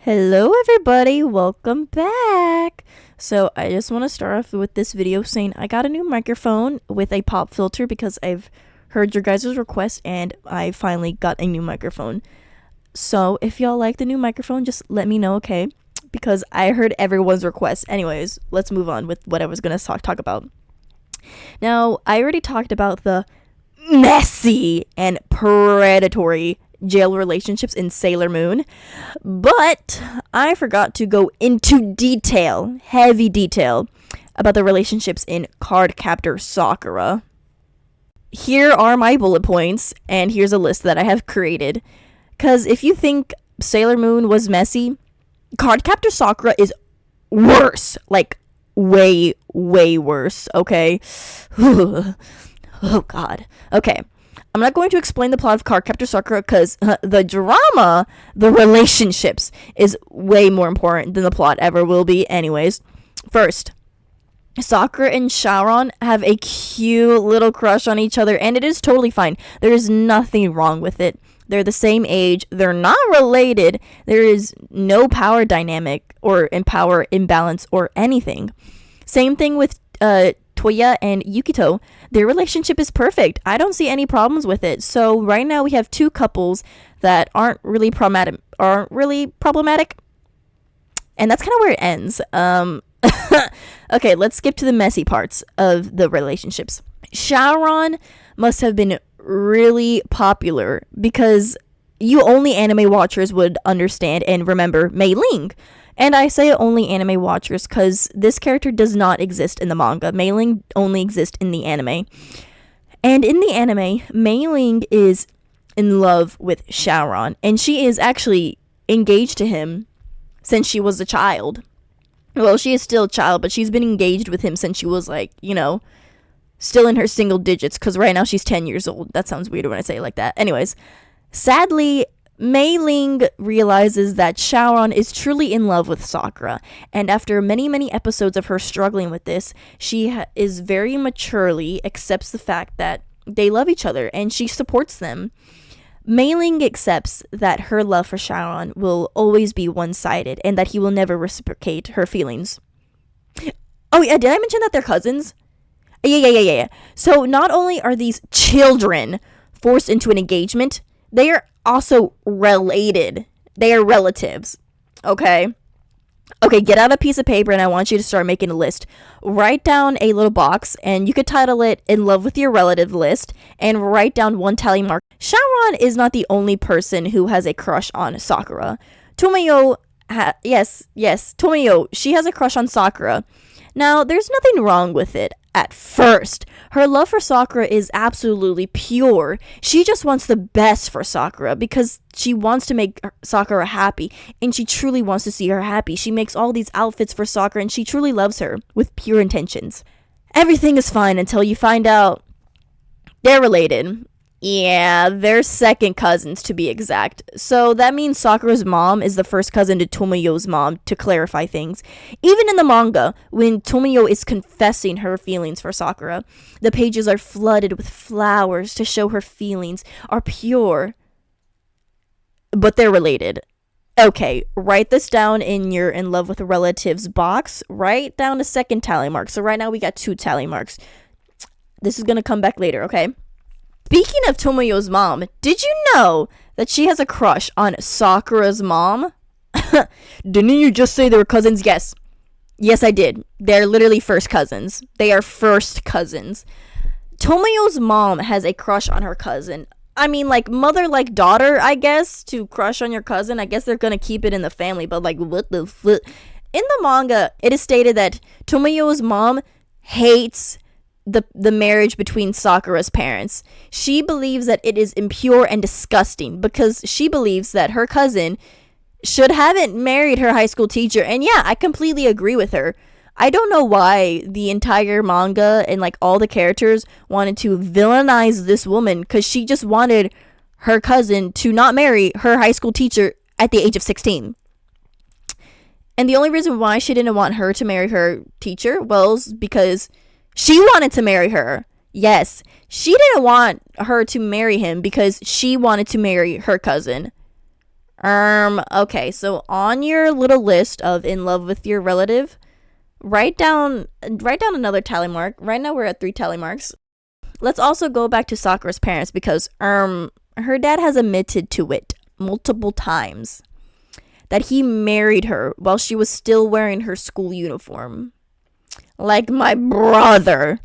Hello everybody, welcome back. So I just want to start off with this video saying I got a new microphone with a pop filter because I've heard your guys' request and I finally got a new microphone. So if y'all like the new microphone, just let me know, okay? Because I heard everyone's request. Anyways, let's move on with what I was going to talk about. Now, I already talked about the messy and predatory jail relationships in Sailor Moon, but I forgot to go into heavy detail, about the relationships in Cardcaptor Sakura. Here are my bullet points, and here's a list that I have created. Because if you think Sailor Moon was messy, Cardcaptor Sakura is worse. Like, way, way worse, okay? Oh, God. Okay. I'm not going to explain the plot of Cardcaptor Sakura because the drama, the relationships, is way more important than the plot ever will be anyways. First, Sakura and Syaoran have a cute little crush on each other, and it is totally fine. There is nothing wrong with it. They're the same age. They're not related. There is no power dynamic or power imbalance or anything. Same thing with Touya and Yukito. Their relationship is perfect. I don't see any problems with it. So right now we have two couples that aren't really problematic, and that's kind of where it ends. Okay, let's skip to the messy parts of the relationships. Syaoran must have been really popular because you only anime watchers would understand and remember Mei Ling. And I say only anime watchers because this character does not exist in the manga. Mei Ling only exists in the anime. And in the anime, Mei Ling is in love with Syaoran. And she is actually engaged to him since she was a child. Well, she is still a child, but she's been engaged with him since she was still in her single digits. Because right now she's 10 years old. That sounds weird when I say it like that. Anyways, sadly, Mei Ling realizes that Syaoran is truly in love with Sakura, and after many, many episodes of her struggling with this, she is very maturely accepts the fact that they love each other, and she supports them. Mei Ling accepts that her love for Syaoran will always be one-sided, and that he will never reciprocate her feelings. Oh yeah, did I mention that they're cousins? Yeah. So not only are these children forced into an engagement, they are also related. They are relatives. Okay, get out a piece of paper and I want you to start making a list. Write down a little box and you could title it "In Love with Your Relative List" and write down one tally mark. Syaoran is not the only person who has a crush on Sakura. Tomoyo, Tomoyo, she has a crush on Sakura. Now, there's nothing wrong with it at first. Her love for Sakura is absolutely pure. She just wants the best for Sakura because she wants to make Sakura happy, and she truly wants to see her happy. She makes all these outfits for Sakura, and she truly loves her with pure intentions. Everything is fine until you find out they're related. Yeah, they're second cousins to be exact. So that means Sakura's mom is the first cousin to Tomoyo's mom, to clarify things. Even in the manga, when Tomoyo is confessing her feelings for Sakura, the pages are flooded with flowers to show her feelings are pure. But they're related. Okay, write this down in your "In Love with Relatives" box. Write down a second tally mark. So right now we got 2 tally marks. This is going to come back later, okay? Speaking of Tomoyo's mom, did you know that she has a crush on Sakura's mom? Didn't you just say they were cousins? Yes, I did. They're literally first cousins. They are first cousins. Tomoyo's mom has a crush on her cousin. I mean, like, mother like daughter, I guess, to crush on your cousin. I guess they're gonna keep it in the family, but like, what the fuck? In the manga, it is stated that Tomoyo's mom hates the marriage between Sakura's parents. She believes that it is impure and disgusting because she believes that her cousin should haven't married her high school teacher. And yeah, I completely agree with her. I don't know why the entire manga and like all the characters wanted to villainize this woman, because she just wanted her cousin to not marry her high school teacher at the age of 16. And the only reason why she didn't want her to marry her teacher was because she wanted to marry her. Yes, she didn't want her to marry him because she wanted to marry her cousin. Okay, so on your little list of in love with your relative, write down another tally mark. Right now we're at 3 tally marks. Let's also go back to Sakura's parents because her dad has admitted to it multiple times that he married her while she was still wearing her school uniform. Like my brother.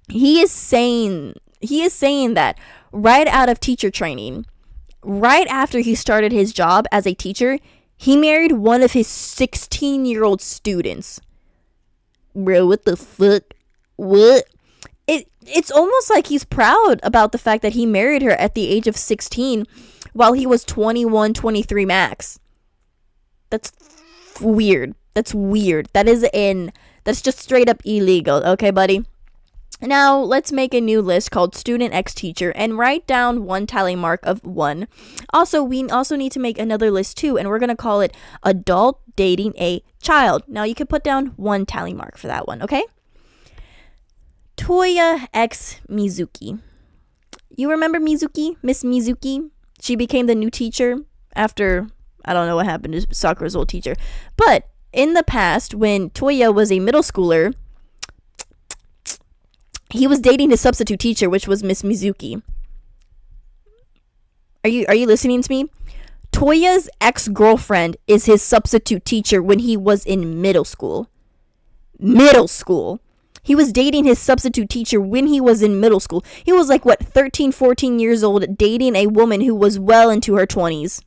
He is saying that right out of teacher training, right after he started his job as a teacher, he married one of his 16-year-old students. Bro, what the fuck? What? It's almost like he's proud about the fact that he married her at the age of 16 while he was 21, 23 max. That's weird. That's just straight up illegal, okay, buddy? Now, let's make a new list called Student X Teacher and write down 1 tally mark of 1. Also, we also need to make another list too, and we're going to call it Adult Dating a Child. Now, you can put down 1 tally mark for that one, okay? Touya X Mizuki. You remember Mizuki? Miss Mizuki? She became the new teacher after, I don't know what happened to Sakura's old teacher. But in the past, when Touya was a middle schooler, he was dating his substitute teacher, which was Miss Mizuki. Are you listening to me? Toya's ex-girlfriend is his substitute teacher when he was in middle school. He was dating his substitute teacher when he was in middle school. He was like, 13, 14 years old, dating a woman who was well into her 20s.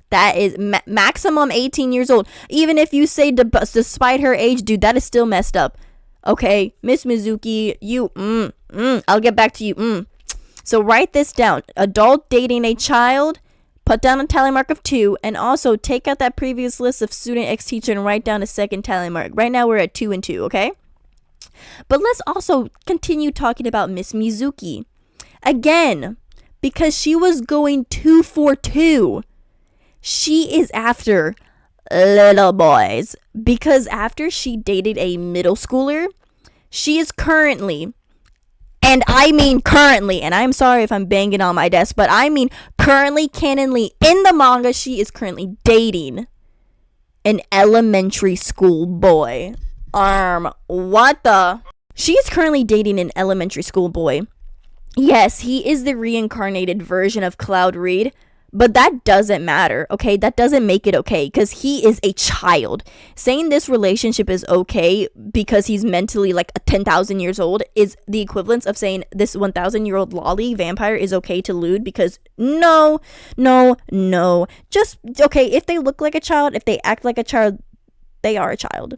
That is maximum 18 years old. Even if you say despite her age, dude, that is still messed up. Okay, Miss Mizuki, you, I'll get back to you, So write this down. Adult dating a child, put down a tally mark of 2, and also take out that previous list of student X teacher and write down a second tally mark. Right now we're at 2 and 2, okay? But let's also continue talking about Miss Mizuki. Again, because she was going 2 for 2. She is after little boys. Because after she dated a middle schooler, she is currently, and I mean currently, and I'm sorry if I'm banging on my desk, but I mean currently, canonly, in the manga, she is currently dating an elementary school boy. What the? She is currently dating an elementary school boy. Yes, he is the reincarnated version of Cloud Reed, but that doesn't matter, okay? That doesn't make it okay, because he is a child. Saying this relationship is okay because he's mentally like 10,000 years old is the equivalent of saying this 1,000-year-old lolly vampire is okay to lewd, because no. Just, okay, if they look like a child, if they act like a child, they are a child.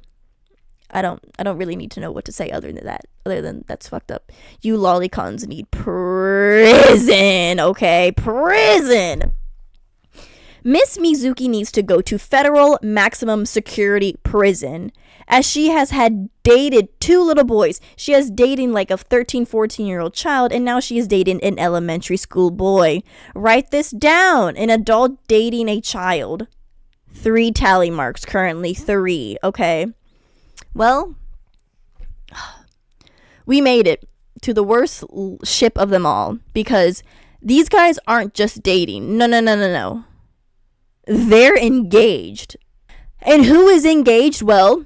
I don't really need to know what to say other than that's fucked up. You lollicons need prison, okay? Prison. Miss Mizuki needs to go to federal maximum security prison, as she has had dated 2 little boys. She has dating like a 13, 14-year-old child, and now she is dating an elementary school boy. Write this down. An adult dating a child. 3 tally marks currently. 3, okay? Well, we made it to the worst ship of them all, because these guys aren't just dating. No. They're engaged. And who is engaged? Well,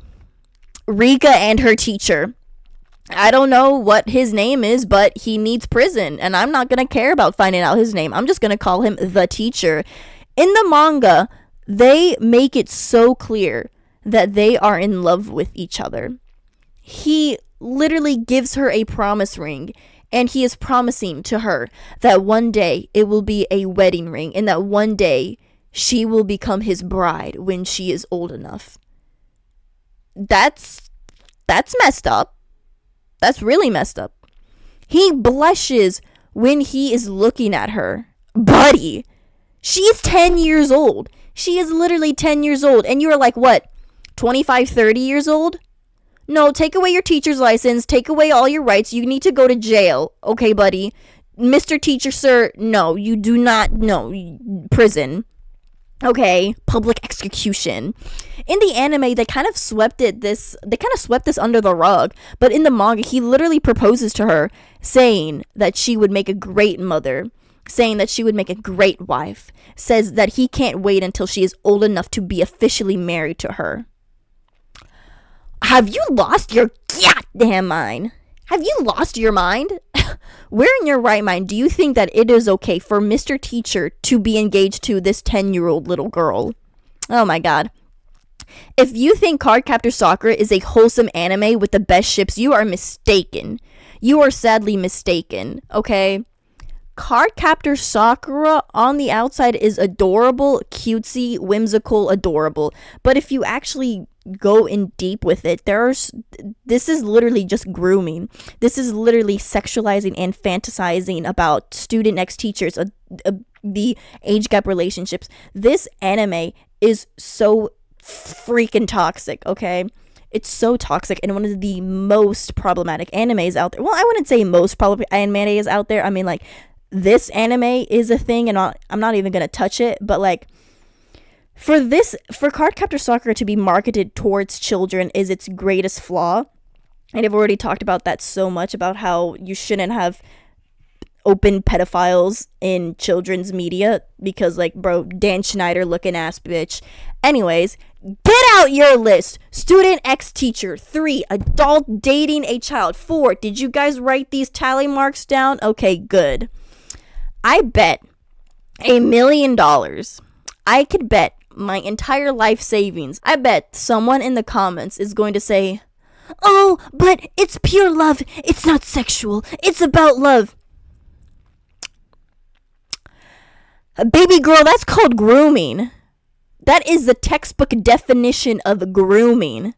Rika and her teacher. I don't know what his name is, but he needs prison, and I'm not going to care about finding out his name. I'm just going to call him the teacher. In the manga, they make it so clear that they are in love with each other. He literally gives her a promise ring, and he is promising to her that one day it will be a wedding ring, and that one day she will become his bride when she is old enough. That's messed up. That's really messed up. He blushes when he is looking at her. Buddy, she is 10 years old. She is literally 10 years old, and you're like, what, 25, 30 years old? No, take away your teacher's license. Take away all your rights. You need to go to jail. Okay, buddy. Mr. Teacher, sir, no, you do not. No, prison. Okay, public execution. In the anime, they kind of swept this under the rug. But in the manga, he literally proposes to her, saying that she would make a great mother. saying that she would make a great wife, says that he can't wait until she is old enough to be officially married to her. Have you lost your goddamn mind? Have you lost your mind? Where in your right mind do you think that it is okay for Mr. Teacher to be engaged to this 10-year-old little girl? Oh my god. If you think Cardcaptor Sakura is a wholesome anime with the best ships, you are mistaken. You are sadly mistaken, okay? Cardcaptor Sakura on the outside is adorable, cutesy, whimsical, adorable. But if you actually go in deep with it, this is literally just grooming. This is literally sexualizing and fantasizing about student ex teachers, the age gap relationships. This anime is so freaking toxic, okay? It's so toxic and one of the most problematic animes out there. Well, I wouldn't say most problematic animes out there. I mean, like, this anime is a thing, and I'm not even gonna touch it, but like, for Cardcaptor Sakura to be marketed towards children is its greatest flaw. And I've already talked about that so much, about how you shouldn't have open pedophiles in children's media, because, like, bro, Dan Schneider looking ass bitch. Anyways, get out your list. Student ex teacher. 3, adult dating a child. 4, did you guys write these tally marks down? Okay, good. I bet $1 million. I could bet my entire life savings. I bet someone in the comments is going to say, "Oh, but it's pure love. It's not sexual. It's about love." Baby girl, that's called grooming. That is the textbook definition of grooming.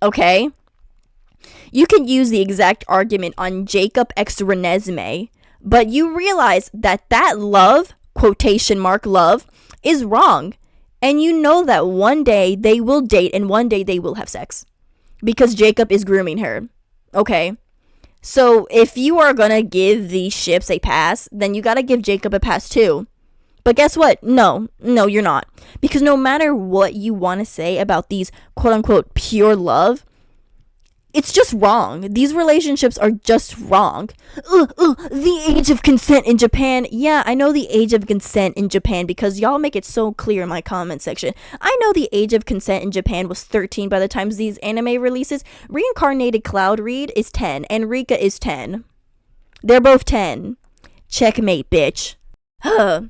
Okay? You can use the exact argument on Jacob x Renesmee, but you realize that love, quotation mark love, is wrong. And you know that one day they will date and one day they will have sex. Because Jacob is grooming her. Okay? So if you are gonna give these ships a pass, then you gotta give Jacob a pass too. But guess what? No, you're not. Because no matter what you want to say about these quote-unquote pure love, it's just wrong. These relationships are just wrong. The age of consent in Japan. Yeah, I know the age of consent in Japan because y'all make it so clear in my comment section. I know the age of consent in Japan was 13 by the time these anime releases. Reincarnated Cloud Reed is 10 and Rika is 10. They're both 10. Checkmate, bitch. Huh.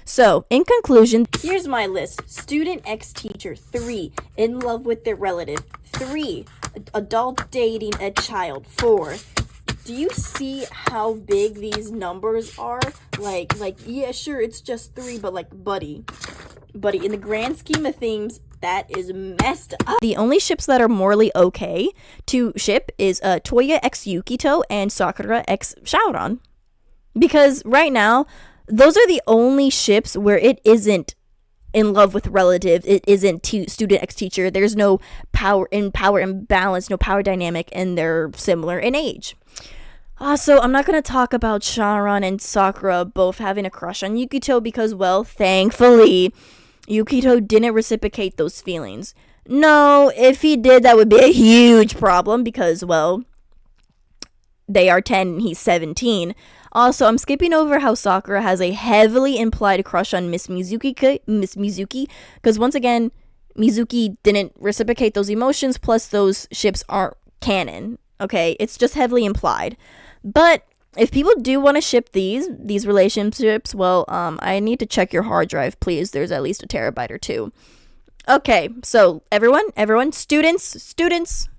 So, in conclusion, here's my list. Student ex-teacher. 3, in love with their relative. 3, adult dating a child. 4, do you see how big these numbers are? Like, yeah, sure, it's just 3, but like, buddy, in the grand scheme of things, that is messed up. The only ships that are morally okay to ship is Touya x Yukito and Sakura x Syaoran. Because right now, those are the only ships where it isn't in love with relative, it isn't student ex-teacher, there's no power imbalance, no power dynamic, and they're similar in age. Also, I'm not going to talk about Syaoran and Sakura both having a crush on Yukito because, well, thankfully, Yukito didn't reciprocate those feelings. No, if he did, that would be a huge problem because, well, they are 10 and he's 17. Also, I'm skipping over how Sakura has a heavily implied crush on Miss Mizuki, because once again, Mizuki didn't reciprocate those emotions, plus those ships aren't canon, okay? It's just heavily implied. But if people do want to ship these relationships, well, I need to check your hard drive, please. There's at least a terabyte or 2. Okay, so everyone, students,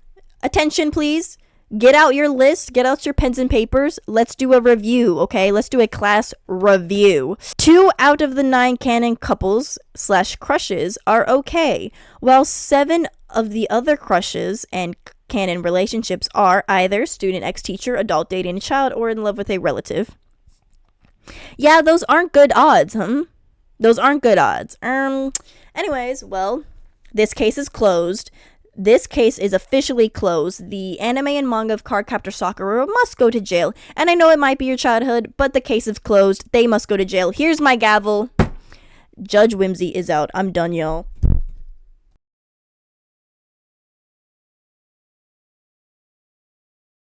attention, please. Get out your list, get out your pens and papers. Let's do a review, okay? Let's do a class review. 2 out of the 9 canon couples / crushes are okay, while 7 of the other crushes and canon relationships are either student ex-teacher, adult dating a child, or in love with a relative. Yeah, those aren't good odds, Those aren't good odds. Anyways, well, this case is closed. This case is officially closed. The anime and manga of Cardcaptor Sakura must go to jail. And I know it might be your childhood, but the case is closed. They must go to jail. Here's my gavel. Judge Whimzy is out. I'm done, y'all.